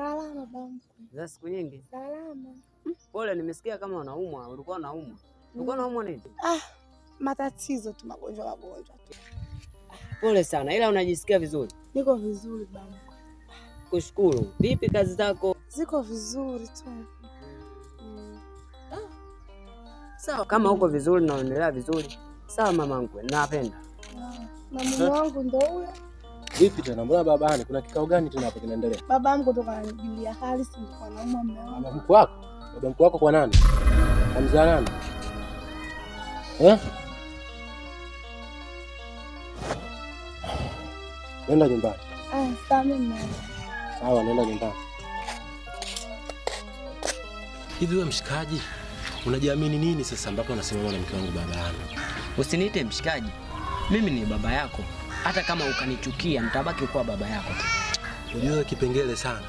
Salama babu. Za siku nyingi? Salama. Pole, nimesikia kama unaumwa. Ulikuwa unaumwa? Ulikuwa unaumwa nini? Matatizo tu, magonjwa tu. Pole sana. Ila unajisikia vizuri? Niko vizuri babu. Kushukuru. Vipi kazi zako? Ziko vizuri tu. Sawa, kama uko vizuri na unaendelea vizuri. Sawa mamangu, napenda. Na mume wangu ndio huyo. Vipi tena? Mbona babani? Kuna kikao gani tena hapo kinaendelea? Baba yangu kutoka Julia hali si kwa nauma mume wangu. Baba mkuu wako? Baba mkuu wako kwa nani? Hamza nani? Nenda nyumbani. Sawa, nenda nyumbani. Hivi wewe mshikaji, unajiamini nini sasa ambapo unasimama na mke wangu baba yangu? Usiniite mshikaji. Mimi ni baba yako. Hata kama ukanichukia nitabaki kuwa baba yako tu. Unajua kipengele sana.